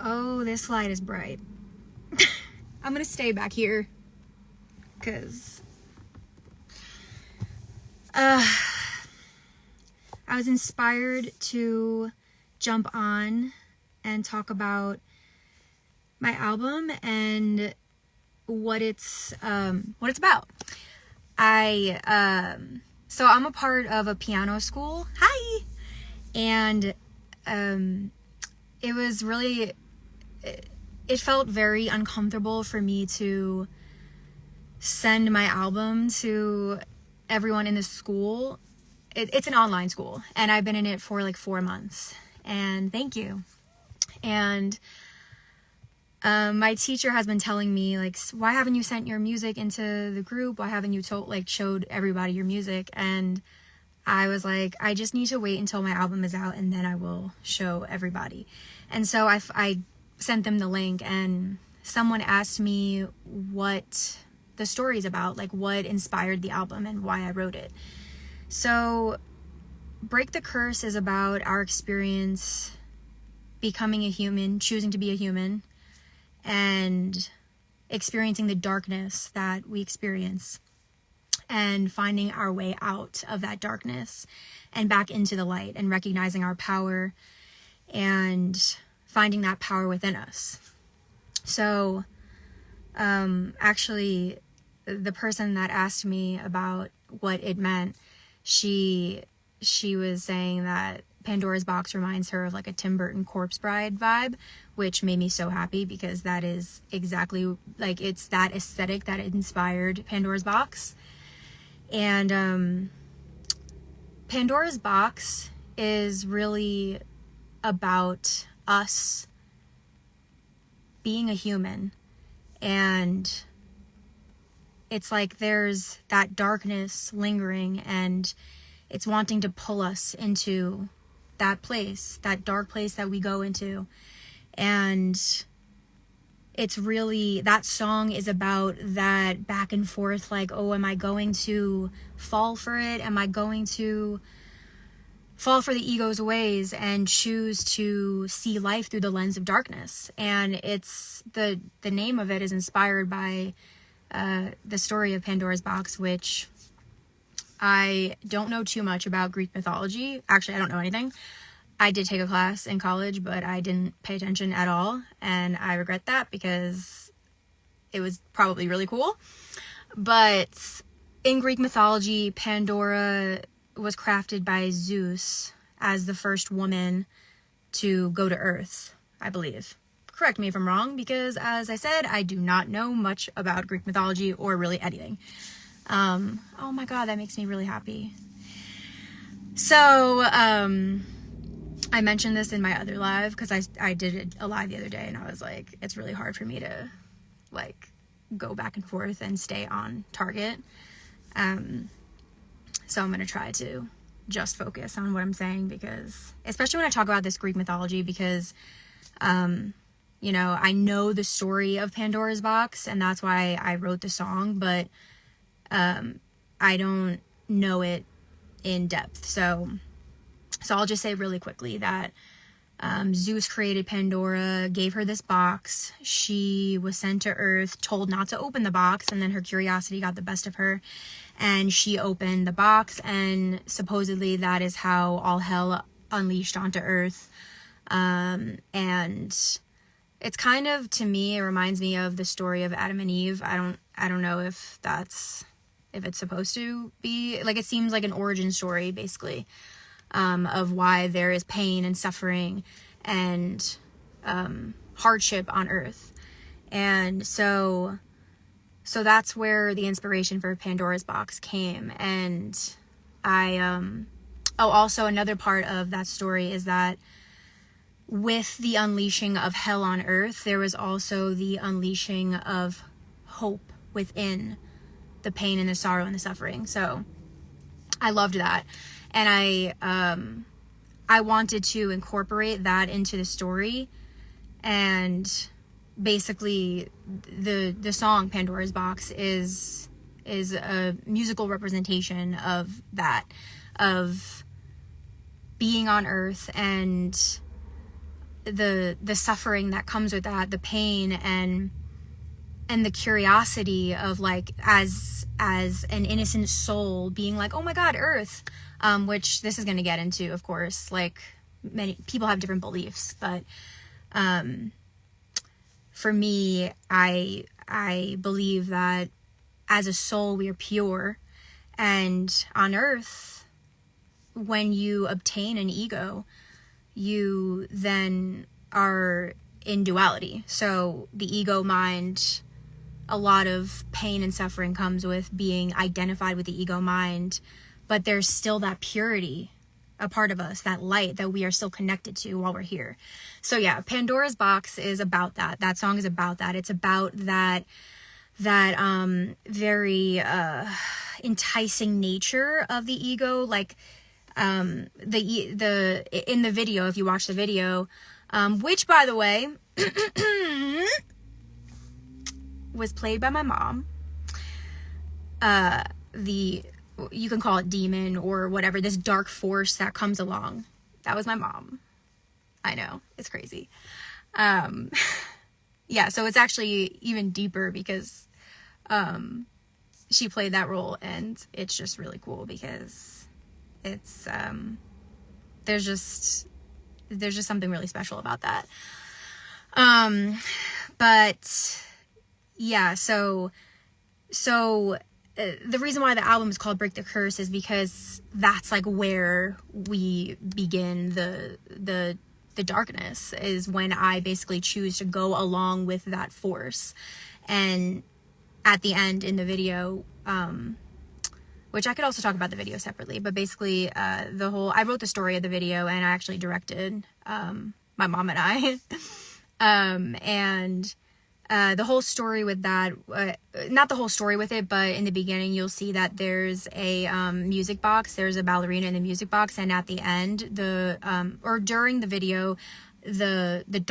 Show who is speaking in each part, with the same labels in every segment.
Speaker 1: Oh, this light is bright. I'm gonna stay back here because I was inspired to jump on and talk about my album and what it's about. So I'm a part of a piano school. Hi. And it was really, it felt very uncomfortable for me to send my album to everyone in the school. It's an online school, and I've been in it for like 4 months, and thank you. And my teacher has been telling me, like, why haven't you sent your music into the group? Why haven't you showed everybody your music? And I was like, I just need to wait until my album is out, and then I will show everybody. And so I sent them the link, and someone asked me what the story's about, like what inspired the album and why I wrote it. So Break the Curse is about our experience becoming a human, choosing to be a human, and experiencing the darkness that we experience and finding our way out of that darkness and back into the light and recognizing our power and finding that power within us. So actually, the person that asked me about what it meant, she was saying that Pandora's Box reminds her of like a Tim Burton Corpse Bride vibe, which made me so happy because that is exactly, like, it's that aesthetic that inspired Pandora's Box. And Pandora's Box is really about us being a human, and it's like there's that darkness lingering, and it's wanting to pull us into that place, that dark place that we go into. And it's really, that song is about that back and forth, like, oh, am I going to fall for it? Am I going to fall for the ego's ways and choose to see life through the lens of darkness? And it's the name of it is inspired by the story of Pandora's Box, which I don't know too much about Greek mythology. Actually, I don't know anything. I did take a class in college, but I didn't pay attention at all, and I regret that because it was probably really cool. But in Greek mythology, Pandora was crafted by Zeus as the first woman to go to Earth, I believe. Correct me if I'm wrong, because as I said, I do not know much about Greek mythology or really anything. Oh my god, that makes me really happy. So, I mentioned this in my other live because I did a live the other day, and I was like, it's really hard for me to like go back and forth and stay on target. So I'm going to try to just focus on what I'm saying, because especially when I talk about this Greek mythology, because you know, I know the story of Pandora's Box, and that's why I wrote the song, but I don't know it in depth. So I'll just say really quickly that Zeus created Pandora, gave her this box. She was sent to Earth, told not to open the box, and then her curiosity got the best of her, and she opened the box, and supposedly that is how all hell unleashed onto Earth. And it's kind of, to me, it reminds me of the story of Adam and Eve. I don't know if it's supposed to be, like, it seems like an origin story, basically, of why there is pain and suffering and hardship on Earth. And so that's where the inspiration for Pandora's Box came. And also another part of that story is that with the unleashing of hell on Earth, there was also the unleashing of hope within the pain and the sorrow and the suffering. So I loved that. And I wanted to incorporate that into the story. And basically the song Pandora's Box is a musical representation of that, of being on Earth and the suffering that comes with that, the pain and the curiosity of like as an innocent soul being like, oh my God, Earth, which this is going to get into, of course, like many people have different beliefs, but for me, I believe that as a soul we are pure, and on Earth, when you obtain an ego, you then are in duality. So the ego mind, a lot of pain and suffering comes with being identified with the ego mind, but there's still that purity, a part of us, that light that we are still connected to while we're here. So yeah, Pandora's Box is about that. That song is about that. It's about that very enticing nature of the ego, like the in the video, if you watch the video, which by the way was played by my mom, you can call it demon or whatever, this dark force that comes along, that was my mom. I know, it's crazy. Yeah, so it's actually even deeper because she played that role, and it's just really cool because it's there's just something really special about that. But yeah, so the reason why the album is called Break the Curse is because that's like where we begin the darkness, is when I basically choose to go along with that force. And at the end in the video, which I could also talk about the video separately, but basically I wrote the story of the video, and I actually directed, my mom and I. And the whole story with that, not the whole story with it, but in the beginning you'll see that there's a music box, there's a ballerina in the music box, and at the end, or during the video, the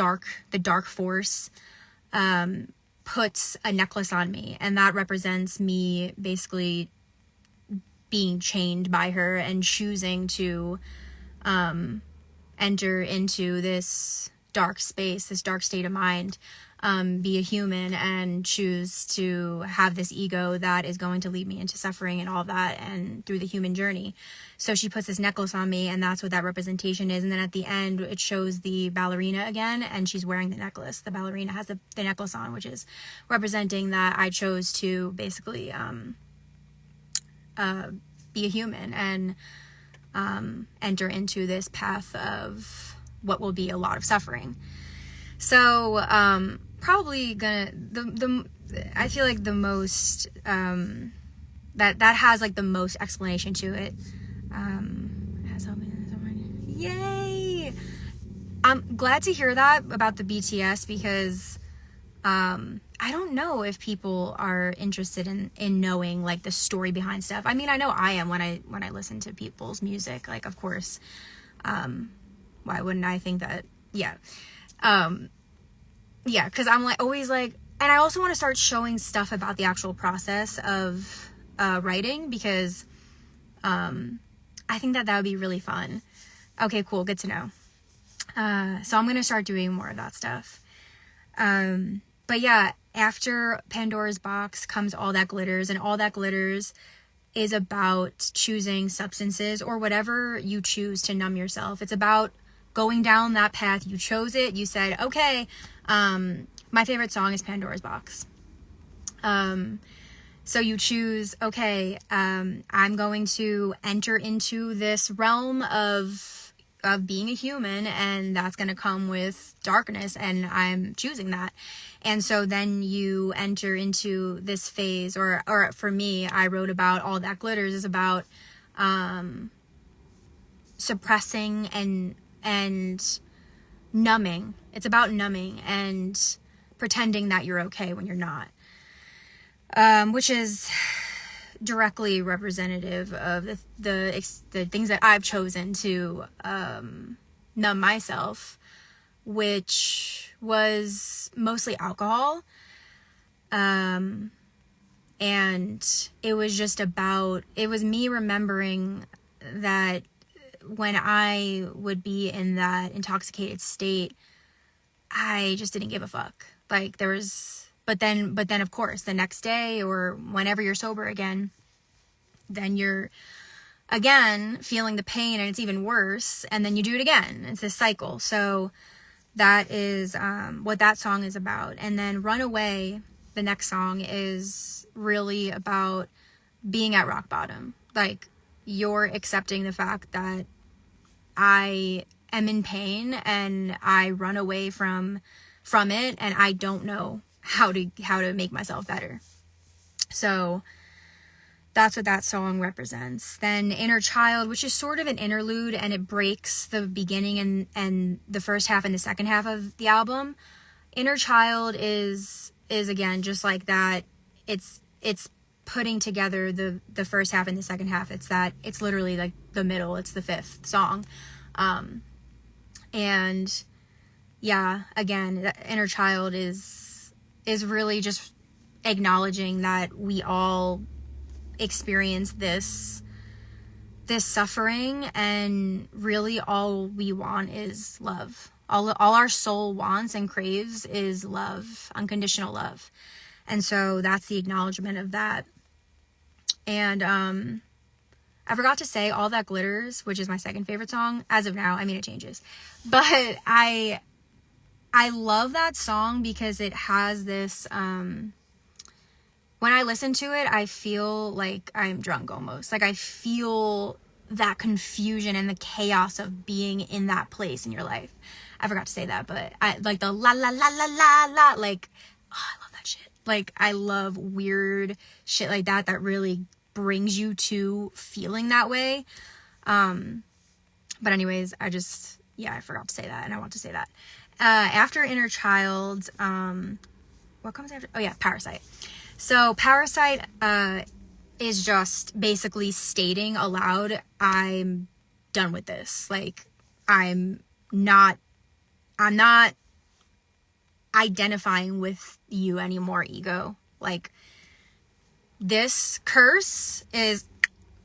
Speaker 1: dark force puts a necklace on me, and that represents me basically being chained by her and choosing to enter into this dark space, this dark state of mind, be a human, and choose to have this ego that is going to lead me into suffering and all that, and through the human journey. So she puts this necklace on me, and that's what that representation is. And then at the end, it shows the ballerina again, and she's wearing the necklace. The ballerina has the necklace on, which is representing that I chose to basically be a human and enter into this path of what will be a lot of suffering. So probably gonna I feel like the most that has like the most explanation to it. Yay! I'm glad to hear that about the BTS, because I don't know if people are interested in knowing like the story behind stuff. I mean, I know I am when I listen to people's music. Like, of course, why wouldn't I think that? Yeah. Yeah, because I'm like always like, and I also want to start showing stuff about the actual process of writing, because I think that would be really fun. Okay, cool, good to know. So I'm gonna start doing more of that stuff. But yeah, after Pandora's Box comes All That Glitters, and All That Glitters is about choosing substances or whatever you choose to numb yourself. It's about going down that path. You chose it. You said, okay, my favorite song is Pandora's Box. So you choose, okay, I'm going to enter into this realm of being a human, and that's going to come with darkness, and I'm choosing that. And so then you enter into this phase, or for me, I wrote about All That Glitters is about suppressing and numbing. It's about numbing and pretending that you're okay when you're not, which is directly representative of the things that I've chosen to numb myself, which was mostly alcohol. And it was just about, it was me remembering that when I would be in that intoxicated state, I just didn't give a fuck. Like, there was, but then of course, the next day or whenever you're sober again, then you're again feeling the pain and it's even worse. And then you do it again. It's this cycle. So that is what that song is about. And then Runaway, the next song, is really about being at rock bottom. Like, you're accepting the fact that I am in pain and I run away from it, and I don't know how to make myself better. So that's what that song represents. Then Inner Child, which is sort of an interlude, and it breaks the beginning and the first half and the second half of the album. Inner Child is again just like that. It's putting together the first half and the second half. It's literally like the middle. It's the fifth song. And yeah, again, that Inner Child is really just acknowledging that we all experience this suffering, and really all we want is love. All our soul wants and craves is love, unconditional love. And so that's the acknowledgement of that. And I forgot to say All That Glitters, which is my second favorite song as of now. I mean, it changes, but I love that song because it has this when I listen to it, I feel like I'm drunk almost. Like, I feel that confusion and the chaos of being in that place in your life. I forgot to say that, but I like the la la la la la la, like, oh, I love that shit. Like, I love weird shit like that really brings you to feeling that way. But anyways, I forgot to say that, and I want to say that. After Inner Child, what comes after? Oh yeah, Parasite. So Parasite is just basically stating aloud, I'm done with this. Like, I'm not identifying with you anymore, ego. Like, this curse is,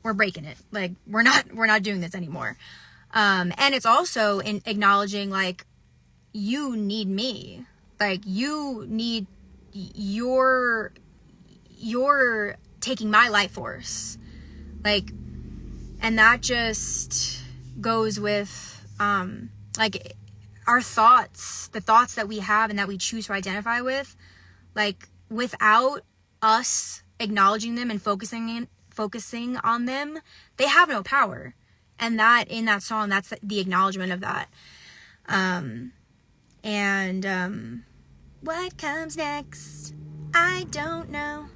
Speaker 1: we're breaking it. Like, we're not doing this anymore. And it's also in acknowledging, like, you need me. Like, you're taking my life force. Like, and that just goes with, like, our thoughts, the thoughts that we have and that we choose to identify with, like, without us acknowledging them and focusing on them, they have no power. And that, in that song, that's the acknowledgement of that. What comes next? I don't know.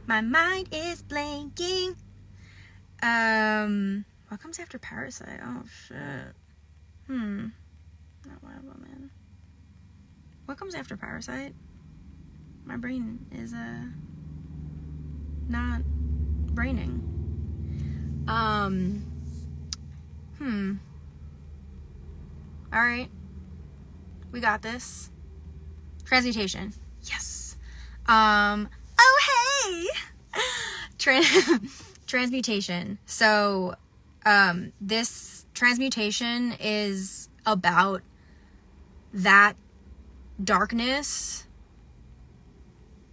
Speaker 1: My mind is blanking. What comes after Parasite? Oh, shit. Not liable, man. What comes after Parasite? My brain is, not braining. Alright. We got this. Transmutation. Yes. Oh, hey! Transmutation. So, this transmutation is about that darkness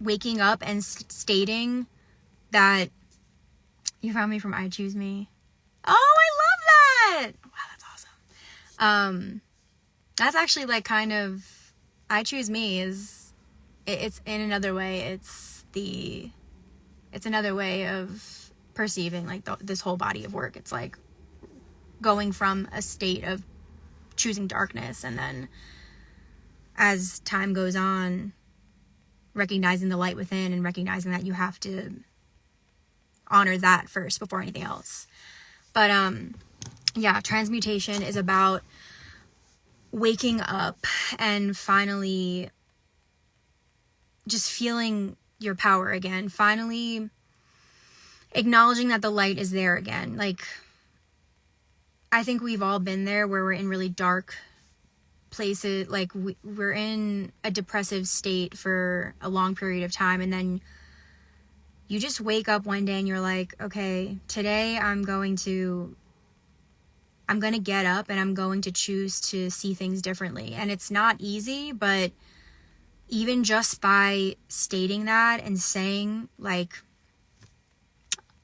Speaker 1: waking up and stating that you found me from I Choose Me. Oh, I love that! Wow, that's awesome. That's actually, like, kind of, I Choose Me is, it's in another way, it's another way of perceiving, like, this whole body of work. It's like going from a state of choosing darkness, and then as time goes on, recognizing the light within and recognizing that you have to honor that first before anything else. But yeah, transmutation is about waking up and finally just feeling your power again, finally acknowledging that the light is there again. Like, I think we've all been there where we're in really dark places, like we're in a depressive state for a long period of time, and then you just wake up one day and you're like, okay, today I'm going to I'm going to get up and I'm going to choose to see things differently. And it's not easy, but even just by stating that and saying like,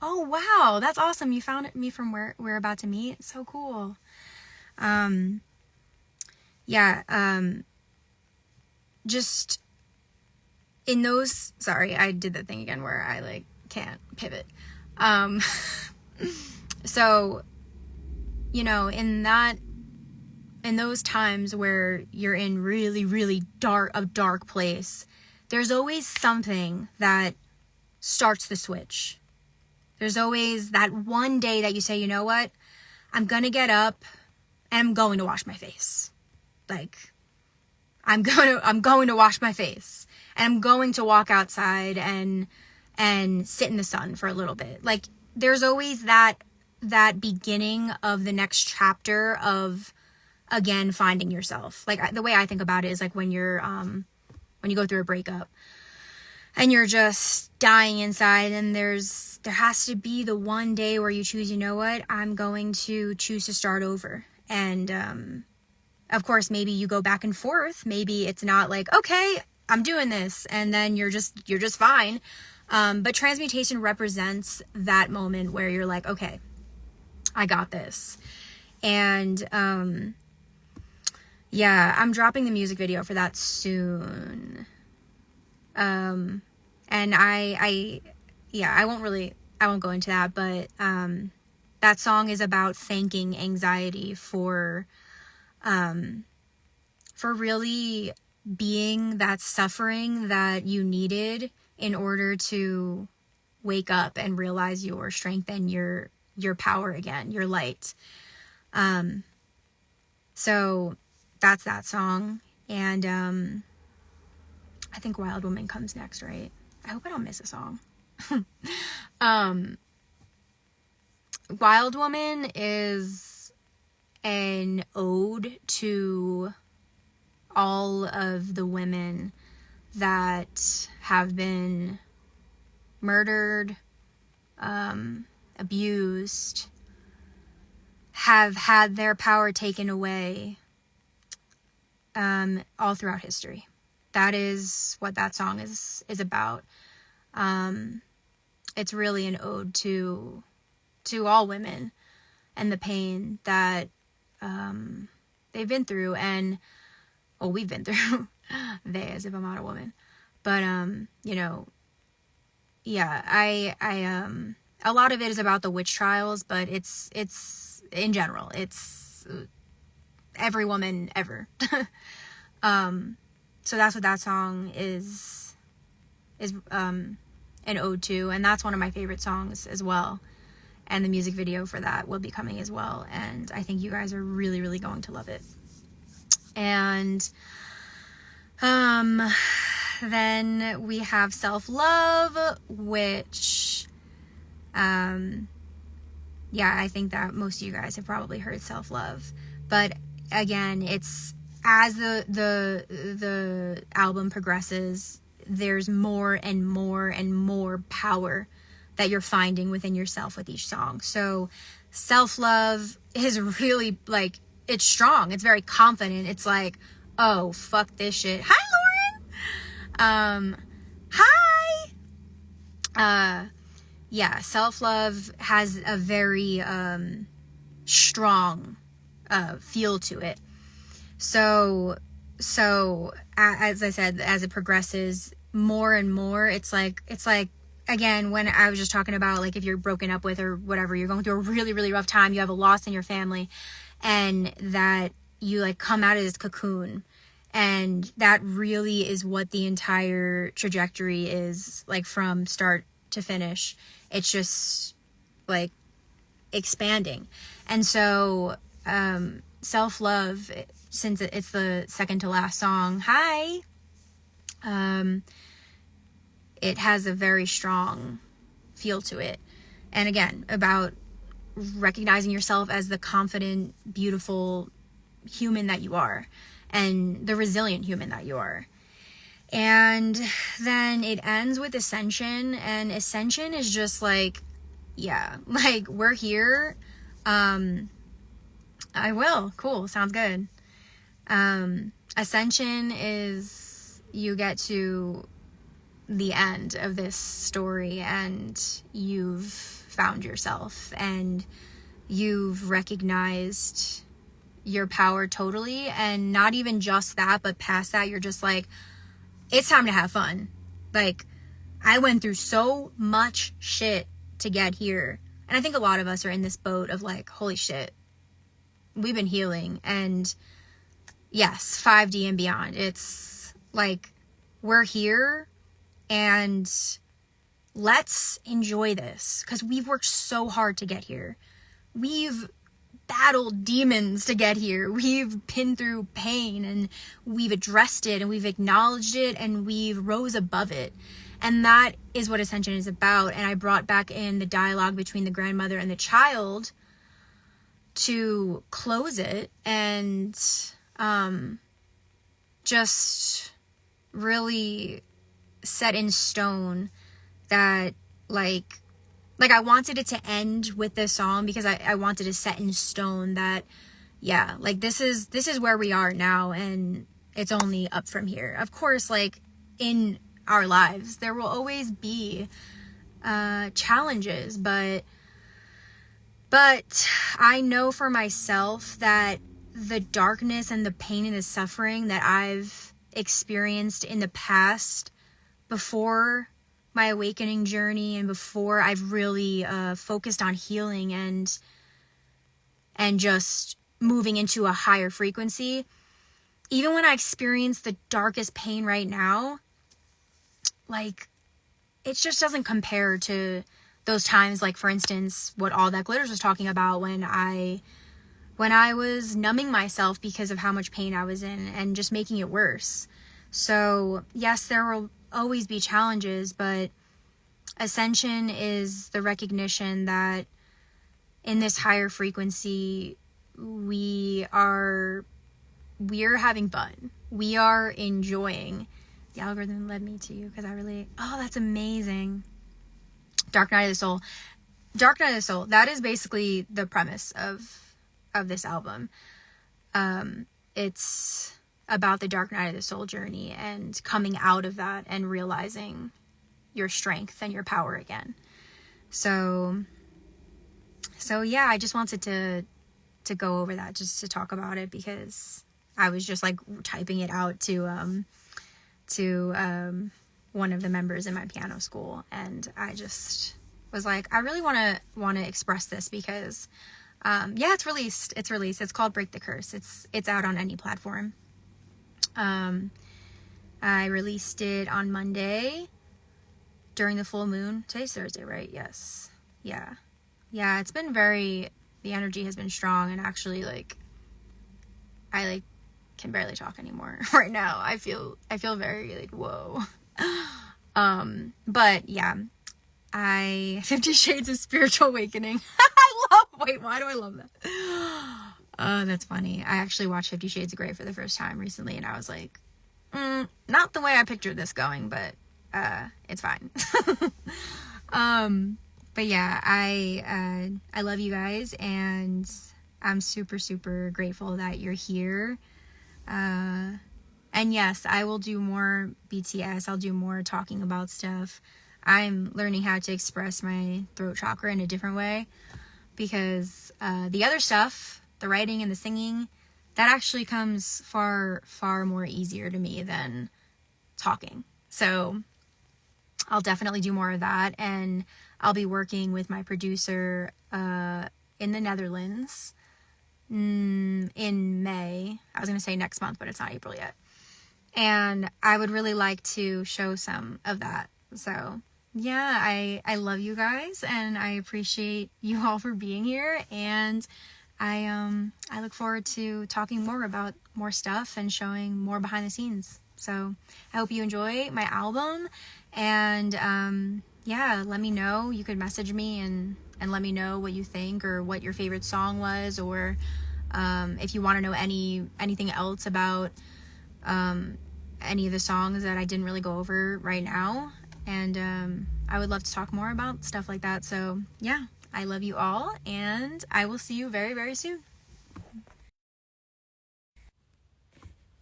Speaker 1: oh, wow, that's awesome. You found me from where we're about to meet. So cool. Just in those, sorry, I did that thing again where I like can't pivot. So, you know, in those times where you're in really, really dark place, there's always something that starts the switch. There's always that one day that you say, you know what, I'm gonna get up and I'm going to wash my face. Like, I'm going to wash my face, and I'm going to walk outside and sit in the sun for a little bit. Like, there's always that beginning of the next chapter of, again, finding yourself. Like, the way I think about it is like when you're when you go through a breakup and you're just dying inside, and there has to be the one day where you choose, you know what, I'm going to choose to start over. And of course, maybe you go back and forth. Maybe it's not like, okay, I'm doing this, and then you're just fine. But transmutation represents that moment where you're like, okay, I got this. And I'm dropping the music video for that soon. And I won't go into that, but that song is about thanking anxiety for really being that suffering that you needed in order to wake up and realize your strength and your power again, your light. So that's that song. And I think Wild Woman comes next, right? I hope I don't miss a song. Wild Woman is an ode to all of the women that have been murdered, abused, have had their power taken away, all throughout history. That is what that song is about. It's really an ode to all women and the pain that they've been through, and we've been through. They, as if I'm not a woman. But you know, yeah, I a lot of it is about the witch trials, but it's in general, it's every woman ever. So that's what that song is an ode to, and that's one of my favorite songs as well. And the music video for that will be coming as well, and I think you guys are really, really going to love it. And then we have Self-Love, which I think that most of you guys have probably heard Self-Love, but again, it's as the album progresses, there's more and more and more power that you're finding within yourself with each song. So Self-Love is really, like, it's strong. It's very confident. It's like, oh, fuck this shit. Hi, Lauren. Hi. Self-Love has a very strong feel to it. So as I said, as it progresses more and more, it's like, again, when I was just talking about, like, if you're broken up with or whatever, you're going through a really, really rough time, you have a loss in your family, and that you, like, come out of this cocoon, and that really is what the entire trajectory is, like, from start to finish. It's just, like, expanding. And so Self-Love, since it's the second to last song, it has a very strong feel to it. And again, about recognizing yourself as the confident, beautiful human that you are, and the resilient human that you are. And then it ends with Ascension, and Ascension is just like, yeah, like, we're here. I will. Cool. Sounds good. Ascension is you get to the end of this story and you've found yourself and you've recognized your power totally, and not even just that, but past that, you're just like, it's time to have fun. Like, I went through so much shit to get here, and I think a lot of us are in this boat of like, holy shit, we've been healing, and yes, 5D and beyond, it's like, we're here, and let's enjoy this, because we've worked so hard to get here. We've battled demons to get here. We've been through pain, and we've addressed it, and we've acknowledged it, and we've rose above it. And that is what Ascension is about. And I brought back in the dialogue between the grandmother and the child to close it, and just really set in stone that like I wanted it to end with this song, because I wanted to set in stone that, yeah, like this is where we are now, and it's only up from here. Of course, like in our lives, there will always be challenges, but I know for myself that the darkness and the pain and the suffering that I've experienced in the past, before my awakening journey and before I've really focused on healing and just moving into a higher frequency, even when I experience the darkest pain right now, like, it just doesn't compare to those times, like, for instance, what All That Glitters was talking about, when I was numbing myself because of how much pain I was in and just making it worse. So yes, there will always be challenges, but Ascension is the recognition that in this higher frequency, we're having fun. We are enjoying. The algorithm led me to you because that's amazing. Dark Night of the Soul. Dark Night of the Soul, that is basically the premise of this album. It's about the Dark Night of the Soul journey and coming out of that and realizing your strength and your power again. So yeah, I just wanted to go over that, just to talk about it, because I was just like typing it out to one of the members in my piano school, and I just was like, I really want to express this, because yeah, it's released. It's called Break the Curse. It's out on any platform. I released it on Monday during the full moon. Today's Thursday, right? Yes. Yeah, it's been the energy has been strong, and actually, like, I can barely talk anymore right now. I feel very like, whoa. But yeah, 50 Shades of Spiritual Awakening. Why do I love that? Oh, that's funny. I actually watched 50 Shades of Grey for the first time recently, and I was like, not the way I pictured this going, but it's fine. But yeah, I love you guys, and I'm super, super grateful that you're here. And yes, I will do more BTS. I'll do more talking about stuff. I'm learning how to express my throat chakra in a different way, because the other stuff, the writing and the singing, that actually comes far, far more easier to me than talking. So I'll definitely do more of that, and I'll be working with my producer in the Netherlands in May. I was going to say next month, but it's not April yet. And I would really like to show some of that. So yeah, I love you guys, and I appreciate you all for being here, and I look forward to talking more about more stuff and showing more behind the scenes. So I hope you enjoy my album, and yeah, let me know. You could message me and let me know what you think, or what your favorite song was, or if you want to know anything else about any of the songs that I didn't really go over right now. And I would love to talk more about stuff like that. So yeah, I love you all, and I will see you very, very soon.